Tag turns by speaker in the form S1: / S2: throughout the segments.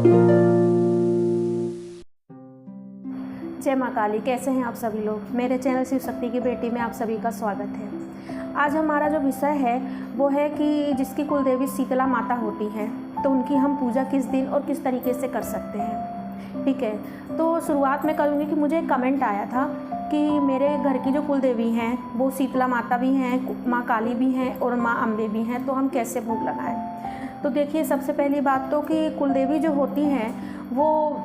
S1: जय माँ काली। कैसे हैं आप सभी लोग। मेरे चैनल शिव शक्ति की बेटी में आप सभी का स्वागत है। आज हमारा जो विषय है वो है कि जिसकी कुल देवी शीतला माता होती है तो उनकी हम पूजा किस दिन और किस तरीके से कर सकते हैं। ठीक है, तो शुरुआत में करूँगी कि मुझे कमेंट आया था कि मेरे घर की जो कुल देवी हैं वो शीतला माता भी हैं, माँ काली भी हैं और माँ अम्बे भी हैं, तो हम कैसे भोग लगाएं। तो देखिए, सबसे पहली बात तो कि कुल देवी जो होती हैं वो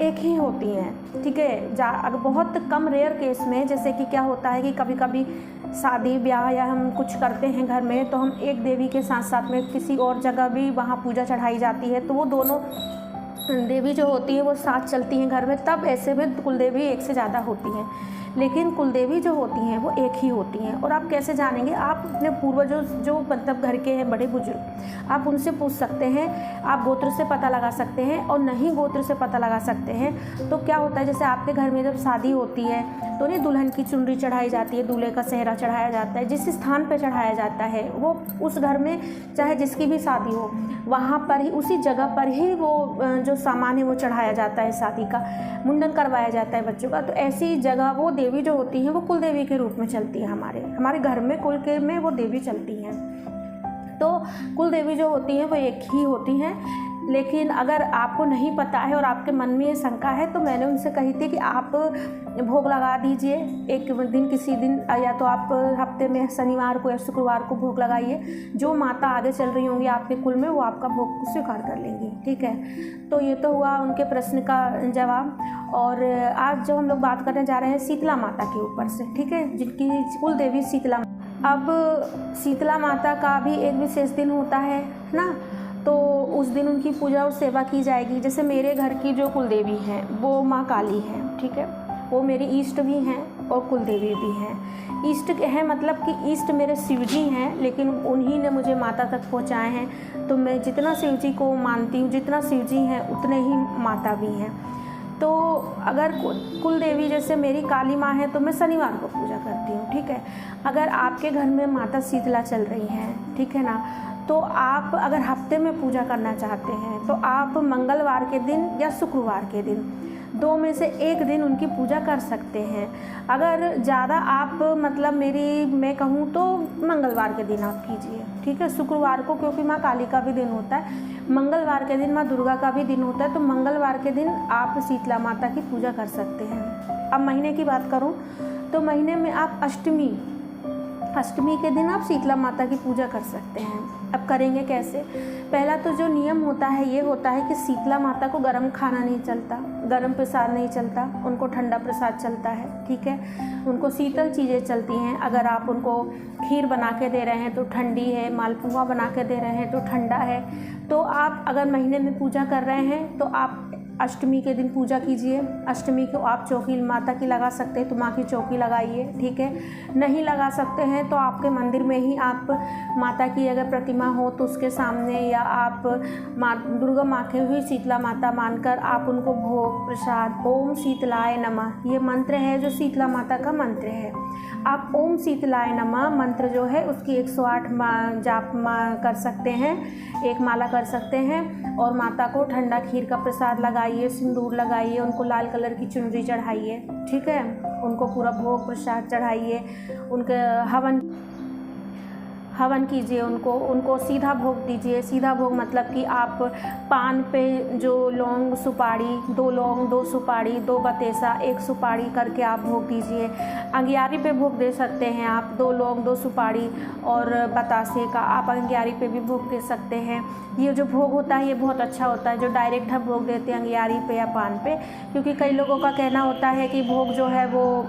S1: एक ही होती हैं। ठीक है, अगर बहुत कम रेयर केस में, जैसे कि क्या होता है कि कभी कभी शादी ब्याह या हम कुछ करते हैं घर में, तो हम एक देवी के साथ साथ में किसी और जगह भी वहाँ पूजा चढ़ाई जाती है, तो वो दोनों देवी जो होती है वो साथ चलती हैं घर में, तब ऐसे में कुल देवी एक से ज़्यादा होती हैं। लेकिन कुल देवी जो होती हैं वो एक ही होती हैं। और आप कैसे जानेंगे? आप अपने पूर्वजों जो मतलब घर के हैं बड़े बुजुर्ग, आप उनसे पूछ सकते हैं, आप गोत्र से पता लगा सकते हैं, और नहीं गोत्र से पता लगा सकते हैं तो क्या होता है, जैसे आपके घर में जब शादी होती है तो नहीं दुल्हन की चुनरी चढ़ाई जाती है, दूल्हे का सेहरा चढ़ाया जाता है, जिस स्थान पर चढ़ाया जाता है वो उस घर में चाहे जिसकी भी शादी हो वहाँ पर ही, उसी जगह पर ही वो जो सामान है वो चढ़ाया जाता है, शादी का मुंडन करवाया जाता है बच्चों का। तो ऐसी जगह वो देवी जो होती हैं वो कुल देवी के रूप में चलती है। हमारे घर में कुल के में वो देवी चलती हैं। तो कुल देवी जो होती हैं वो एक ही होती हैं। लेकिन अगर आपको नहीं पता है और आपके मन में ये शंका है तो मैंने उनसे कही थी कि आप भोग लगा दीजिए एक दिन, किसी दिन, या तो आप हफ्ते में शनिवार को या शुक्रवार को भोग लगाइए। जो माता आगे चल रही होंगी आपके कुल में वो आपका भोग स्वीकार कर लेंगी। ठीक है, तो ये तो हुआ उनके प्रश्न का जवाब। और आज जो हम लोग बात करने जा रहे हैं शीतला माता के ऊपर से, ठीक है, जिनकी कुल देवी शीतला। अब शीतला माता का भी एक विशेष दिन होता है ना, तो उस दिन उनकी पूजा और सेवा की जाएगी। जैसे मेरे घर की जो कुल देवी हैं वो माँ काली हैं। ठीक है, वो मेरी ईष्ट भी हैं और कुल देवी भी हैं। ईष्ट है मतलब कि ईष्ट मेरे शिव जी हैं, लेकिन उन्हीं ने मुझे माता तक पहुँचाए हैं। तो मैं जितना शिव जी को मानती हूँ, जितना शिव जी हैं उतने ही माता भी हैं। तो अगर कुल देवी जैसे मेरी काली माँ है तो मैं शनिवार को पूजा करती हूँ। ठीक है, अगर आपके घर में माता शीतला चल रही हैं, ठीक है ना, तो आप अगर हफ्ते में पूजा करना चाहते हैं तो आप मंगलवार के दिन या शुक्रवार के दिन, दो में से एक दिन उनकी पूजा कर सकते हैं। अगर ज़्यादा आप मतलब मैं कहूँ तो मंगलवार के दिन आप कीजिए। ठीक है, शुक्रवार को क्योंकि माँ काली का भी दिन होता है, मंगलवार के दिन माँ दुर्गा का भी दिन होता है, तो मंगलवार के दिन आप शीतला माता की पूजा कर सकते हैं। अब महीने की बात करूँ तो महीने में आप अष्टमी के दिन आप शीतला माता की पूजा कर सकते हैं। अब करेंगे कैसे? पहला तो जो नियम होता है ये होता है कि शीतला माता को गर्म खाना नहीं चलता, गर्म प्रसाद नहीं चलता, उनको ठंडा प्रसाद चलता है। ठीक है, उनको शीतल चीज़ें चलती हैं। अगर आप उनको खीर बना के दे रहे हैं तो ठंडी है, मालपुआ बना के दे रहे हैं तो ठंडा है। तो आप अगर महीने में पूजा कर रहे हैं तो आप अष्टमी के दिन पूजा कीजिए। अष्टमी को आप चौकी माता की लगा सकते हैं तो माँ की चौकी लगाइए। ठीक है, नहीं लगा सकते हैं तो आपके मंदिर में ही आप माता की अगर प्रतिमा हो तो उसके सामने, या आप माँ दुर्गा माँ के हुई शीतला माता मानकर आप उनको भोग प्रसाद, ओम शीतलाय नमः, ये मंत्र है जो शीतला माता का मंत्र है। आप ओम शीतलाय नमः मंत्र जो है उसकी 108 जाप कर सकते हैं, एक माला कर सकते हैं। और माता को ठंडा खीर का प्रसाद लगाइए, सिंदूर लगाइए, उनको लाल कलर की चुनरी चढ़ाइए। ठीक है, उनको पूरा भोग प्रसाद चढ़ाइए, उनके हवन कीजिए, उनको सीधा भोग दीजिए। सीधा भोग मतलब कि आप पान पे जो लौंग सुपारी, 2 लौंग 2 सुपारी 2 बतेसा 1 सुपारी करके आप भोग दीजिए। अंगियारी पे भोग दे सकते हैं आप, 2 लौंग 2 सुपारी और बतासे का आप अंगियारी पे भी भोग दे सकते हैं। ये जो भोग होता है ये बहुत अच्छा होता है जो डायरेक्ट हम भोग देते हैं अंगियारी पे या पान पे, क्योंकि कई लोगों का कहना होता है कि भोग जो है वो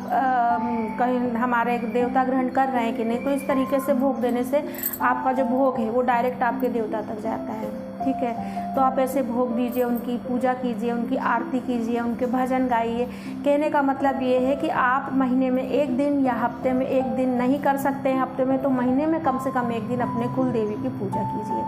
S1: कहीं हमारे देवता ग्रहण कर रहे हैं कि नहीं। तो इस तरीके से भोग देने से आपका जो भोग है वो डायरेक्ट आपके देवता तक जाता है। ठीक है, तो आप ऐसे भोग दीजिए, उनकी पूजा कीजिए, उनकी आरती कीजिए, उनके भजन गाइए। कहने का मतलब ये है कि आप महीने में एक दिन या हफ्ते में एक दिन नहीं कर सकते हैं हफ्ते में, तो महीने में कम से कम एक दिन अपने कुल देवी की पूजा कीजिए।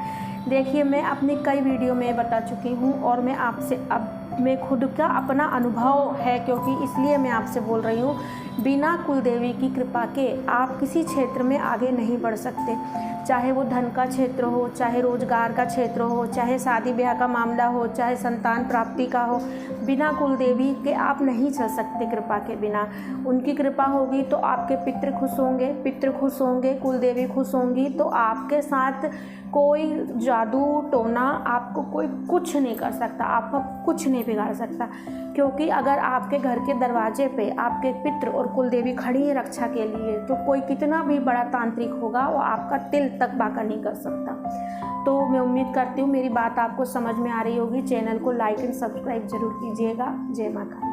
S1: देखिए, मैं अपनी कई वीडियो में बता चुकी हूँ और मैं आपसे अब मैं खुद का अपना अनुभव है, क्योंकि इसलिए मैं आपसे बोल रही हूँ बिना कुल देवी की कृपा के आप किसी क्षेत्र में आगे नहीं बढ़ सकते, चाहे वो धन का क्षेत्र हो, चाहे रोजगार का क्षेत्र हो, चाहे शादी ब्याह का मामला हो, चाहे संतान प्राप्ति का हो। बिना कुल देवी के आप नहीं चल सकते। कृपा के बिना उनकी कृपा होगी तो आपके पितृ खुश होंगे, कुल देवी खुश होंगी तो आपके साथ कोई जादू टोना आपको कोई कुछ नहीं कर सकता, आपका कुछ नहीं बिगाड़ सकता। क्योंकि अगर आपके घर के दरवाजे पे आपके पितृ और कुल देवी खड़ी है रक्षा के लिए, तो कोई कितना भी बड़ा तांत्रिक होगा वो आपका तिल तक बाका नहीं कर सकता। तो मैं उम्मीद करती हूँ मेरी बात आपको समझ में आ रही होगी। चैनल को लाइक एंड सब्सक्राइब जरूर कीजिएगा। जय माता।